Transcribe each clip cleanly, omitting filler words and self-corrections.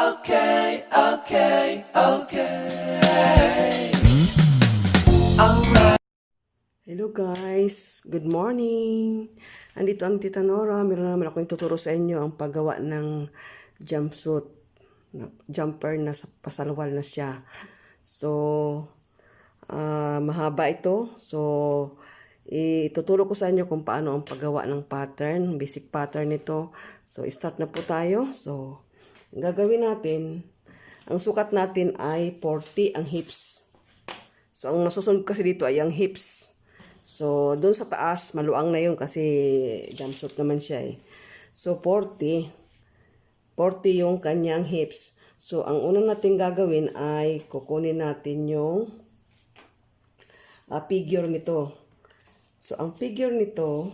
Okay, okay, okay. Alright. Hello guys, good morning. Andito ang Tita Nora. Meron naman akong ituturo sa inyo ang paggawa ng jumpsuit. Jumper na pasalwal na siya. So, mahaba ito. So, ituturo ko sa inyo kung paano ang paggawa ng pattern, basic pattern nito. So, start na po tayo. So, ang gagawin natin, ang sukat natin ay 40 ang hips. So, ang nasusunod kasi dito ay ang hips. So, doon sa taas, maluang na yun kasi jumpsuit naman siya eh. So, 40 yung kanyang hips. So, ang unang natin gagawin ay kukunin natin yung figure nito. So, ang figure nito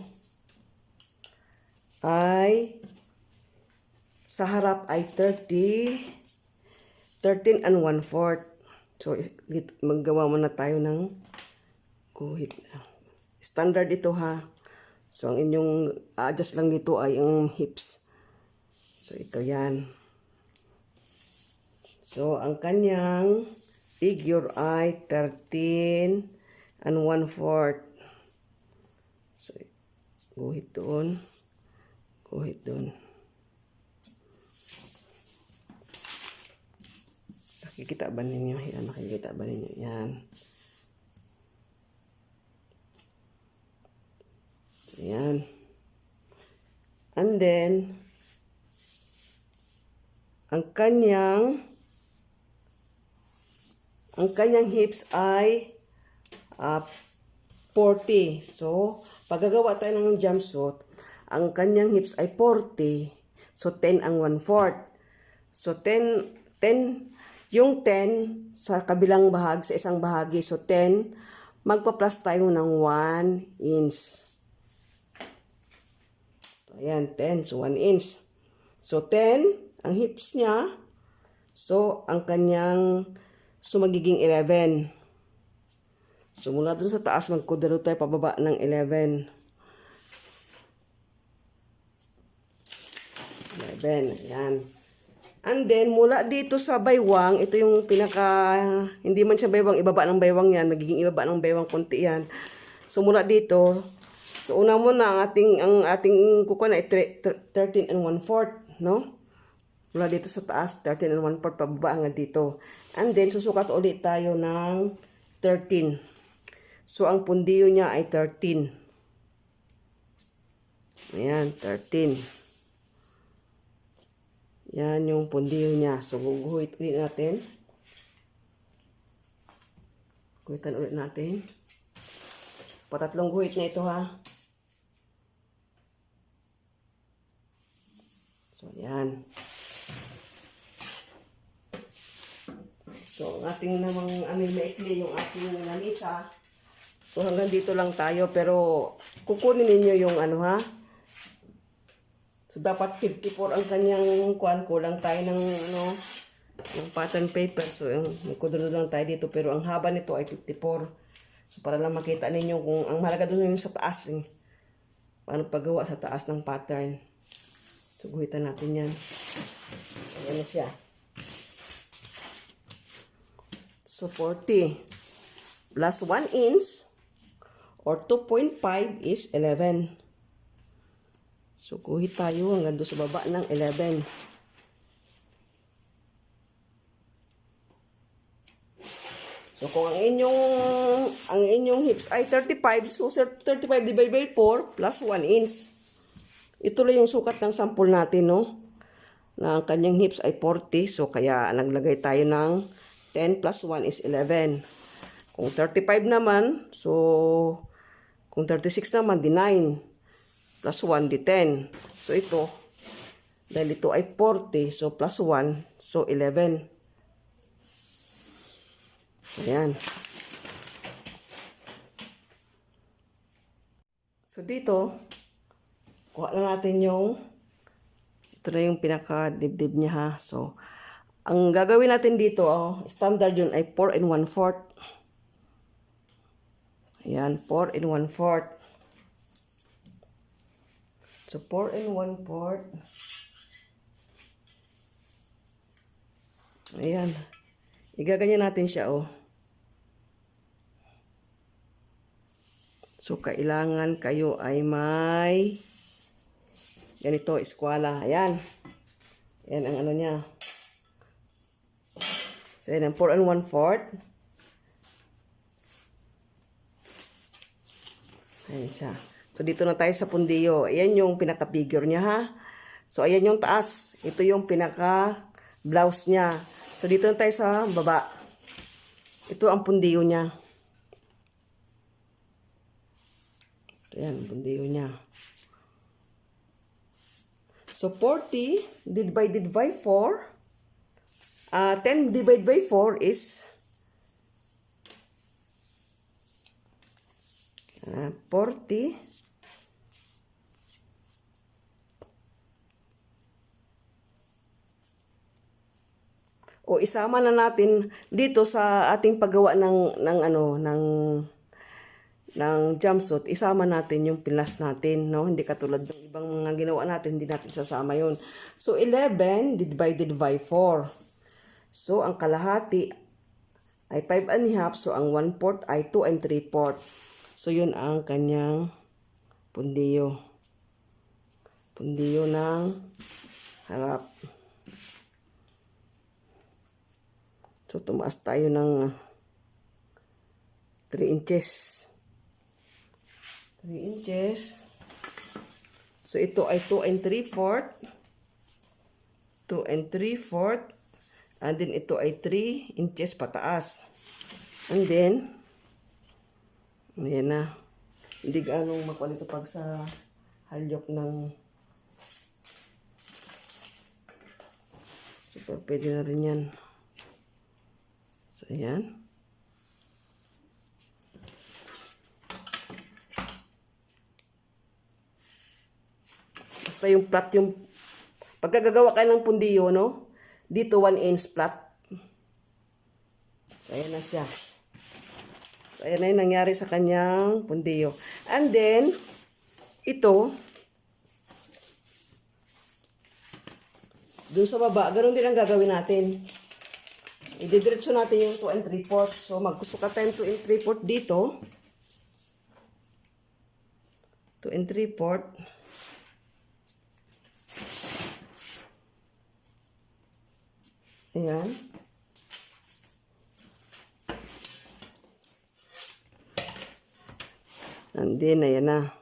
ay sa harap ay 13 and 1/4. So, maggawa muna tayo ng guhit. Standard ito ha. So, ang inyong adjust lang dito ay ang hips. So, ito yan. So, ang kanyang figure ay 13 and 1/4. So, guhit doon. Guhit doon. Nakikita ba ninyo? Yan, nakikita ba ninyo? Yan. Yan. And then, ang kanyang hips ay 40. So, paggagawa tayo ng jumpsuit, ang kanyang hips ay 40. So, 10 ang 1/4. So, 10 yung 10 sa kabilang bahag, sa isang bahagi. So, 10, magpa-plus tayo ng 1 inch. So, ayan, 10. So, 1 inch. So, 10, ang hips niya. So, ang kanyang, so, magiging 11. So, mula dun sa taas, magkudalo tayo pababa ng 11. 11, ayan. And then, mula dito sa baywang, ito yung pinaka, hindi man siya baywang, ibaba ng baywang yan, magiging ibaba ng baywang konti yan. So, mula dito, so una muna, ang ating kukuha na 13 and 1/4, no? Mula dito sa taas, 13 and 1/4, pababa hanggang dito. And then, susukat ulit tayo ng 13. So, ang pundiyo niya ay 13. Ayan, 13. Yan yung pundiyo niya. So, guguhit ulit natin. Guhitan ulit natin. Patatlong guhit na ito ha. So, yan. So, ang ating namang maikli yung ating lamisa. So, hanggang dito lang tayo. Pero, kukunin ninyo yung ha. So, dapat 54 ang kanyang kuwan. Kulang tayo ng ng pattern paper. So, may kudulo lang tayo dito. Pero, ang haba nito ay 54. So, para lang makita ninyo kung ang mahalaga doon yung sa taas. Paano paggawa sa taas ng pattern. So, guhitan natin yan. So, yan na siya. So, 40 plus 1 inch or 2.5 is 11. So, guhit tayo hanggang doon sa baba ng 11. So, kung ang inyong hips ay 35, so 35 divided by 4 plus 1 inch. Ito lang yung sukat ng sample natin, no? Na ang kanyang hips ay 40, so kaya naglagay tayo ng 10 plus 1 is 11. Kung 35 naman, so kung 36 naman, di 9. Plus 1, di 10. So, ito, dahil ito ay 40, so plus 1, so 11. Ayan. So, dito, kuha na natin ito na yung pinaka-dibdib niya ha. So, ang gagawin natin dito, standard yun ay 4 and 1/4. Ayan, 4 and 1/4. So, 4 and 1/4. Ayan. Igaganyan natin siya, oh. So, kailangan kayo ay may ganito, eskwela. Ayan. Ayan ang ano niya. So, ayan ang 4 1/4. Ayan siya. So, dito na tayo sa pundiyo. Ayan yung pinaka-figure niya, ha? So, ayan yung taas. Ito yung pinaka-blouse niya. So, dito na tayo sa baba. Ito ang pundiyo niya. Ayan, pundiyo niya. So, 40 divided by 4. 10 divided by 4 is 40. O isama na natin dito sa ating paggawa ng jumpsuit, isama natin yung pilas natin, no? Hindi katulad ng ibang mga ginawa natin, hindi natin sasama yun. So, 11 divided by 4. So, ang kalahati ay 5 1/2. So, ang 1/4 ay 2 3/4. So, yun ang kanyang pundiyo. Pundiyo ng harap. So, tumaas tayo ng 3 inches. 3 inches. So, ito ay 2 3/4. 2 3/4. And then, ito ay 3 inches pataas. And then, ayan na. Hindi ganong makuha ito pag sa halyok ng... So, pwede na rin yan. So, ayan. Basta yung flat yung... Pagkagagawa kayo ng pundiyo, no? Dito 1 inch flat. So, ayan na siya. So, ayan na yung nangyari sa kanyang pundiyo. And then, ito, dun sa baba, ganun din ang gagawin natin. Ididiretso natin yung 2 3/4. So, magsukat tayo 2 3/4 dito. 2 3/4. Ayan. And then, ayan na.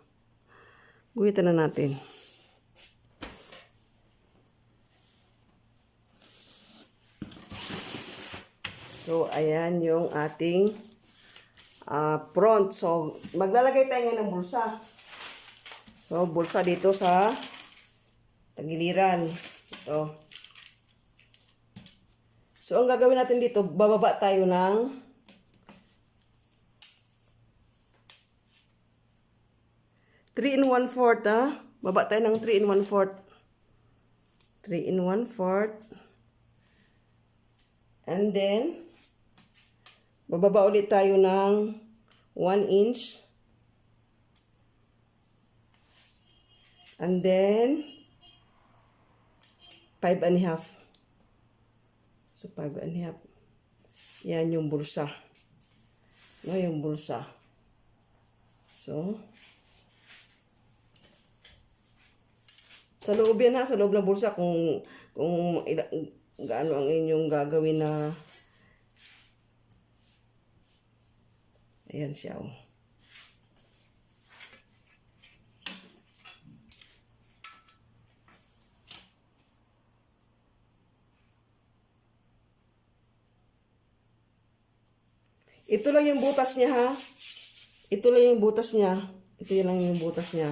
Guhitan na natin. So, ayan yung ating front. So, maglalagay tayo ngayon ng bulsa. So, bulsa dito sa tagiliran. Ito. So, ang gagawin natin dito, bababa tayo ng 3 1/4, Baba tayo ng 3 1/4. 3 1/4. And then, bababa ulit tayo ng 1 inch. And then, 5 1/2. So, 5 1/2. Yan yung bulsa. No, yung bulsa. So, sa loob yan ha, sa loob ng bulsa kung gaano ang inyong gagawin na ayan siya oh. Ito lang yung butas niya ha. Ito lang yung butas niya. Ito lang yung butas niya.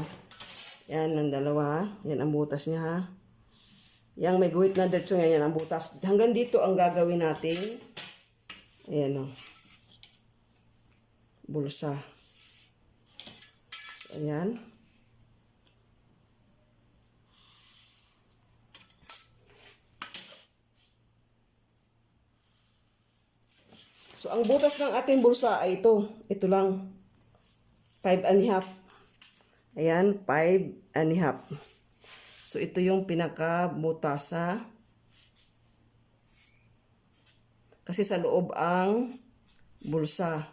Yan ang dalawa. Yan ang butas niya ha. Yang may guhit na diretso yan, yan ang butas. Hanggang dito ang gagawin natin. Ayan o. Bulsa. Ayan. So, ang butas ng ating bulsa ay ito. Ito lang. 5 1/2. Ayan, 5 1/2. So, ito yung pinaka-butas sa Kasi sa loob ang bulsa.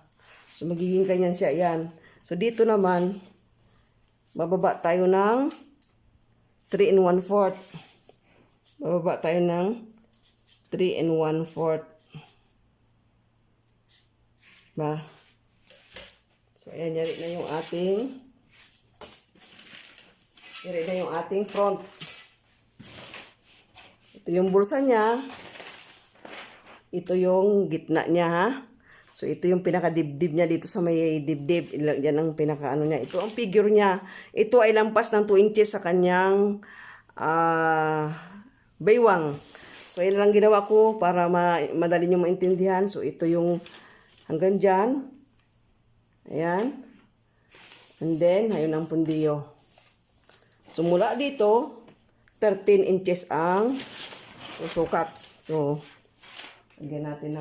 So, magiging ganyan siya. Yan. So, dito naman, bababa tayo ng 3 and 1/4. Bababa tayo ng 3 and 1/4. Ba? So, ayan, yari na yung ating front. Ito yung bulsa niya. Ito yung gitna niya, ha? So, ito yung pinaka-dibdib niya dito sa may dibdib. Yan ang pinaka-ano niya. Ito ang figure niya. Ito ay lampas ng 2 inches sa kanyang baywang. So, yan lang ginawa ko para madali nyo maintindihan. So, ito yung hanggang dyan. Ayan. And then, ayun ang pundiyo. So, mula dito, 13 inches ang susukat. So, lagyan natin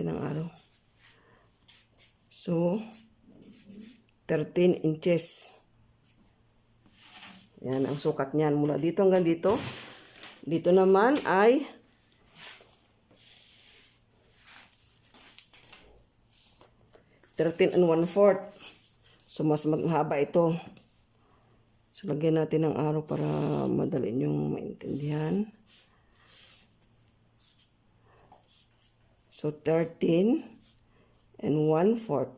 ng araw. So, 13 inches. Yan ang sukat niyan. Mula dito hanggang dito. Dito naman ay 13 and 1/4. So, mas mahaba ito. So, lagyan natin ng araw para madali niyong maintindihan. So, 13 and 1/4.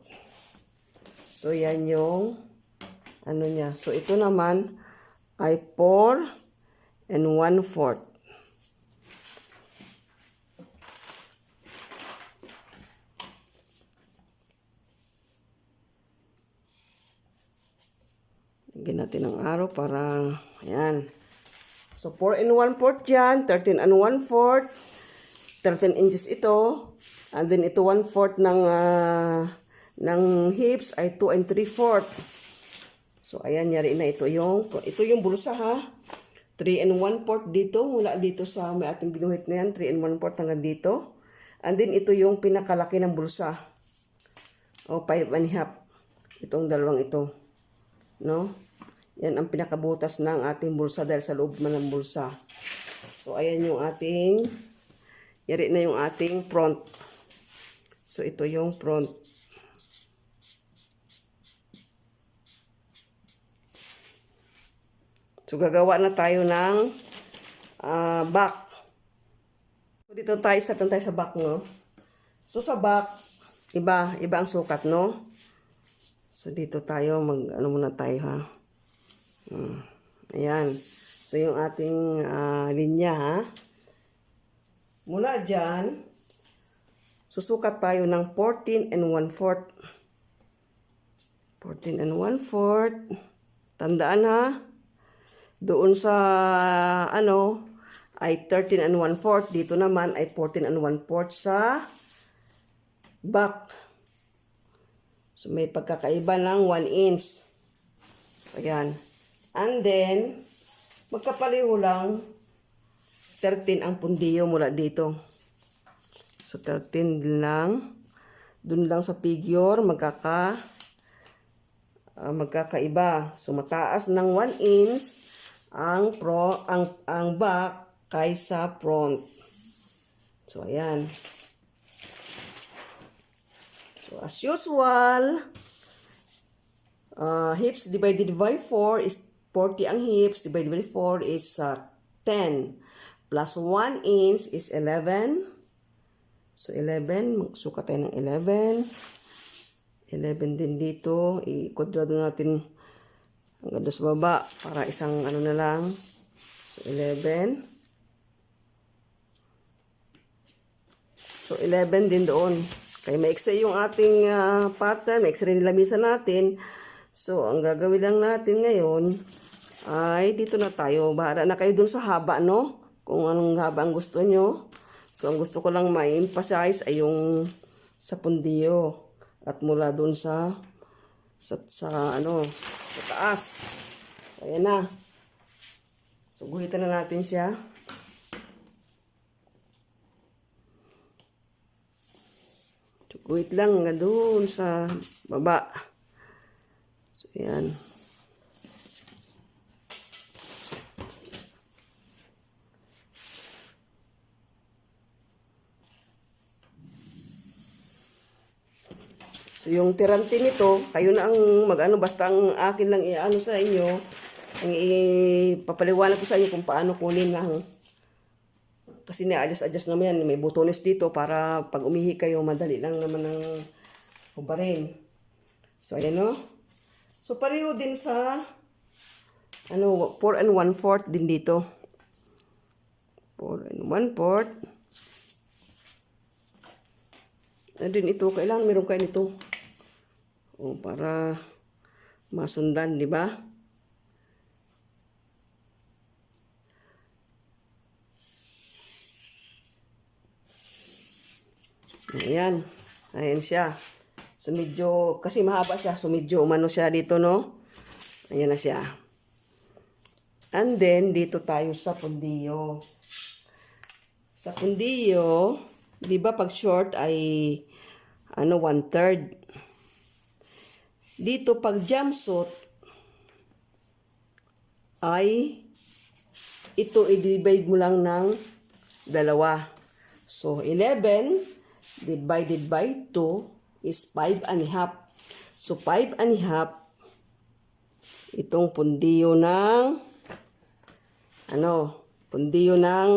So, yan yung ano niya. So, ito naman ay 4 and 1/4. Lagyan natin ng araw para, ayan. So, 4 and 1/4 dyan, 13 and 1/4, 13 inches ito, and then ito 1/4 ng hips ay 2 and 3/4. So, ayan, yari na ito yung bulsa, ha. 3 and 1/4 dito, mula dito sa may ating ginuhit na yan, 3 and 1/4 hanggang dito. And then, ito yung pinakalaki ng bulsa. O, 5 and 1/2. Itong dalawang ito. No? Yan ang pinakabutas ng ating bulsa dahil sa loob man ng bulsa. So, ayan yung yari na yung ating front. So, ito yung front. So, gagawa na tayo ng back. So, dito tayo, satan tayo sa back, no? So, sa back, iba ang sukat, no? So, dito tayo, ano muna tayo, ha? Ayan. So, yung ating linya, ha? Mula dyan, susukat tayo ng 14 and 1/4. 14 and 1/4. Tandaan, ha? Doon sa, ay 13 and 1/4. Dito naman ay 14 and 1/4 sa back. So, may pagkakaiba ng 1 inch. Ayan. And then, magkapaliho lang, 13 ang pundiyo mula dito. So, 13 lang. Doon lang sa figure, magkakaiba. So, mataas ng 1 inch ang back kaysa front. So, ayan. So, as usual, hips divided by 4 is 40 ang hips. Divided by 4 is 10. Plus 1 inch is 11. So, 11. Magsukat tayo ng 11. 11 din dito. I-kwadrado natin hanggang sa baba para isang ano na lang. So, 11. So, 11 din doon. Kaya maiksi yung ating pattern. Maiksi rin nilamisan natin. So, ang gagawin lang natin ngayon ay dito na tayo. Bahala na kayo dun sa haba, no? Kung anong haba ang gusto nyo. So, ang gusto ko lang ma-emphasize ay yung sa pundiyo. At mula dun sa taas. So, ayan na. So, guhitan na natin siya. So, Guhit lang nga doon sa baba. So, yan. So, yung tirante nito, kayo na ang mag-ano, basta ang akin lang i-ano sa inyo, ang ipapaliwanag ko sa inyo kung paano kunin lang. Kasi na-adjust naman yan, may butones dito para pag umihi kayo, madali lang naman ang hubarin. So, ayan o. So, pareho din sa, 4 and 1/4 din dito. 4 and 1/4. Ano din ito, kailangan meron kayo nito. O, para masundan, di ba? Ayan. Ayan siya. So, medyo, kasi mahaba siya. So, medyo umano siya dito, no? Ayan na siya. And then, dito tayo sa pundiyo. Sa pundiyo, di ba pag short ay, 1/3. Dito, pag jumpsuit, ay, ito i-divide mo lang ng 2. So, 11 divided by 2 is 5.5. So, 5.5, itong pundiyo ng, pundiyo ng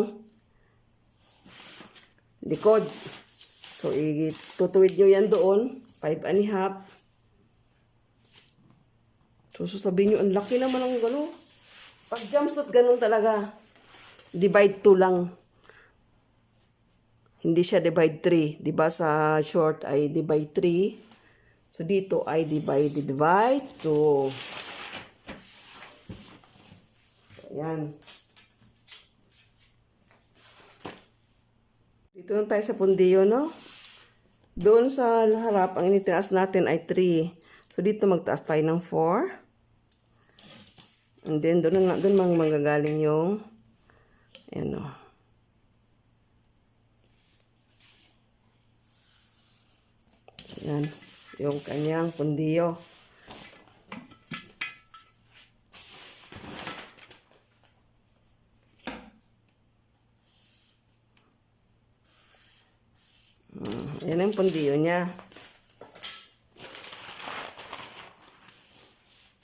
likod. So, itutuwid nyo yan doon, 5.5. So, sasabihin nyo, ang laki naman ng gano'n. Pag jumpsuit, ganun talaga. Divide 2 lang. Hindi siya divide 3. Diba sa short ay divide 3. So, dito ay divided by 2. Ayan. Dito na tayo sa pundiyo, no? Doon sa harap, ang initinaas natin ay 3. So, dito magtaas tayo ng 4. And then, doon magagaling yung, ayan o. Ayan, yung kanyang pundiyo. Ayan ang pundiyo niya.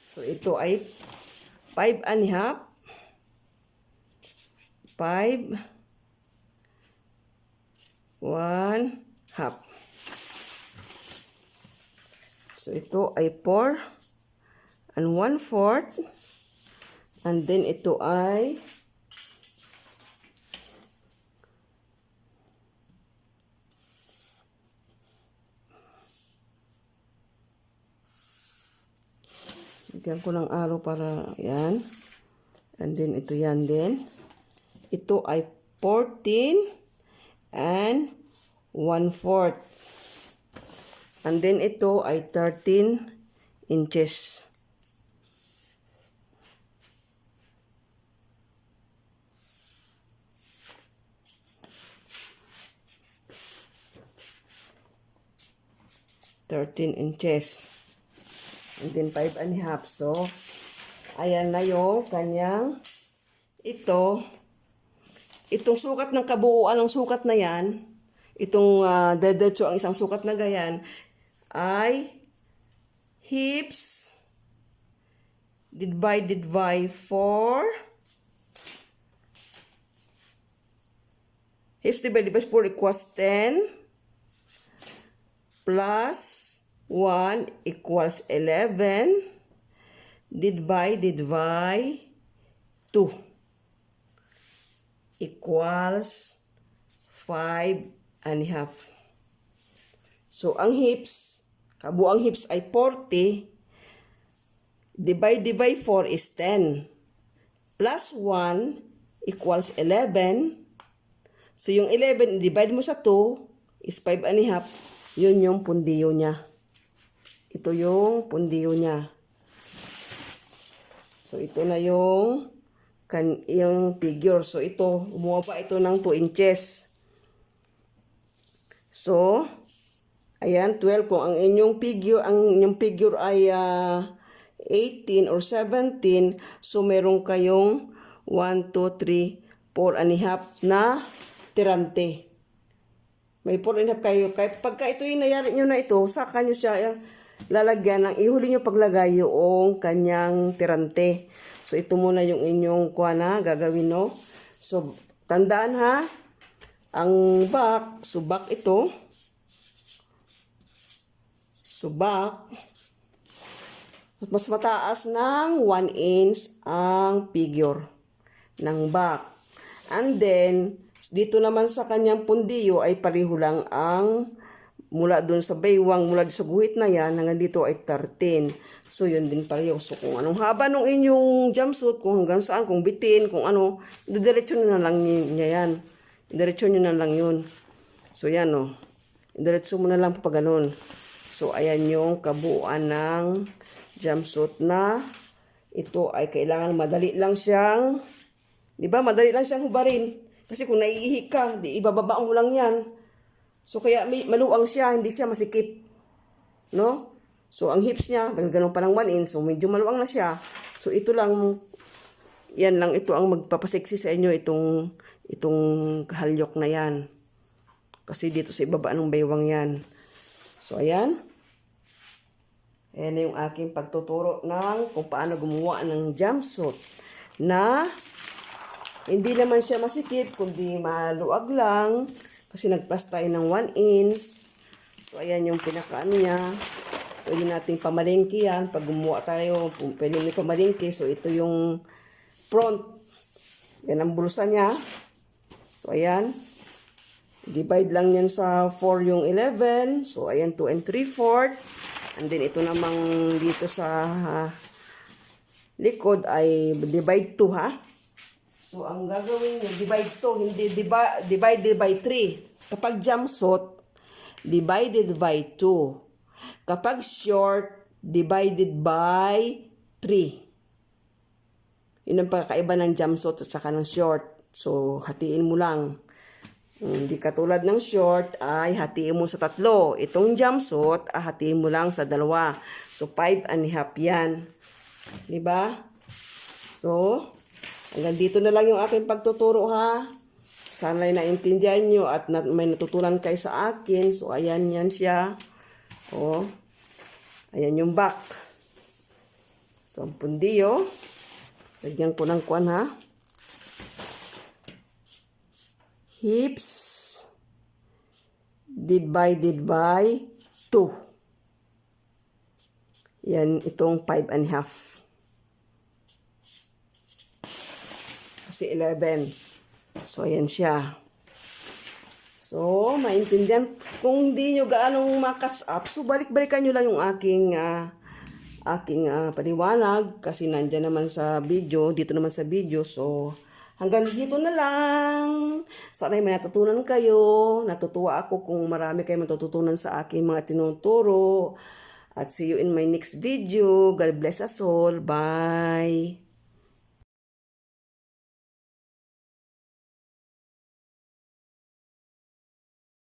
So, ito ay 5.5. 5, 1/2. So, ito ay 4 and 1/4. And then, ito ay 'Bigyan ko ng araw para, yan. And then, ito yan din. Ito ay 14 and 1/4. And then, ito ay 13 inches. And then 5.5. So, ayan na yung kanyang itong sukat ng kabuuan ng sukat na yan, itong dedetso ang isang sukat na gayan, ay hips divided by 4. Hips divided by 4 equals 10. Plus 1 equals 11 divided by 2 equals 5.5. So, ang hips, kabuang hips ay 40, divided by 4 is 10, plus 1 equals 11. So, yung 11, divide mo sa 2 is 5.5. Yun yung pundiyo niya. Ito yung pundiyo niya. So, ito na yung figure. So, ito, bumaba ito ng 2 inches. So, Ayan, 12. Kung ang inyong figure ay 18 or 17, so meron kayong 1, 2, 3, 4 and a half na tirante. May 4 and a half kayo. Kaya pagka ito yung nayari nyo na ito, saka nyo siya lalagyan ng ihuli nyo paglagay yung kanyang tirante. So ito muna yung inyong gagawin, no? So tandaan ha, ang back, so back ito. So back, mas mataas ng 1 inch ang figure ng back. And then, dito naman sa kanyang pundiyo ay pareho lang ang mula doon sa baywang, mula sa guhit na yan, hanggang dito ay 13. So, yun din pareho. So, kung anong haba ng inyong jumpsuit, kung hanggang saan, kung bitin, kung ano, didiretso nyo na lang niya yan. Didiretso nyo na lang yun. So, yan o. Didiretso mo na lang pa ganun. So, ayan yung kabuuan ng jumpsuit na ito ay kailangan madali lang siyang, di ba? Madali lang siyang hubarin. Kasi kung naiihi ka, di ibababa mo lang yan. So, kaya maluwang siya, hindi siya masikip. No? So, ang hips niya, ganun pa ng 1 inch. So, medyo maluwang na siya. So, ito lang, yan lang, ito ang magpapaseksi sa inyo, itong halyok na yan. Kasi dito sa ibaba ng baywang yan. So, ayan. Ayan yung aking pagtuturo ng kung paano gumawa ng jumpsuit na hindi naman siya masikip, kundi maluwag lang. Kasi nagpas tayo ng 1 inch. So, ayan yung pinakaano niya. Pwede nating pamalingki yan. Pag gumawa tayo, pwede may pamalingki. So, ito yung front. Yan ang bulsa niya. So, ayan. Divide lang yan sa 4 yung 11. So, ayan, 2 and 3/4. And then, ito namang dito sa likod ay divide 2, ha? So, ang gagawin nyo, divide 2, hindi divided by 3. Kapag jumpsuit, divided by 2. Kapag short, divided by 3. Yun ang pagkakaiba ng jumpsuit at saka ng short. So, hatiin mo lang. Hindi katulad ng short ay hatiin mo sa 3. Itong jumpsuit hatiin mo lang sa 2. So 5 and a half yan. Diba? So, hanggang dito na lang yung aking pagtuturo, ha. Sana'y naintindihan nyo at may natutunan kayo sa akin. So ayan yan siya. O. Ayan yung back. So ang pundiyo. Lagyan ko ng kuwan, ha. Hips divided by 2. Yan, itong 5 and a half. Kasi 11. So, ayan siya. So, maintindihan. Kung hindi nyo gaanong makatch up, so balik-balikan nyo lang yung aking paliwanag. Kasi nandyan naman sa video, dito naman sa video. So, hanggang dito na lang. Sana may natutunan kayo. Natutuwa ako kung marami kayo matututunan sa aking mga tinuturo. At see you in my next video. God bless us all. Bye.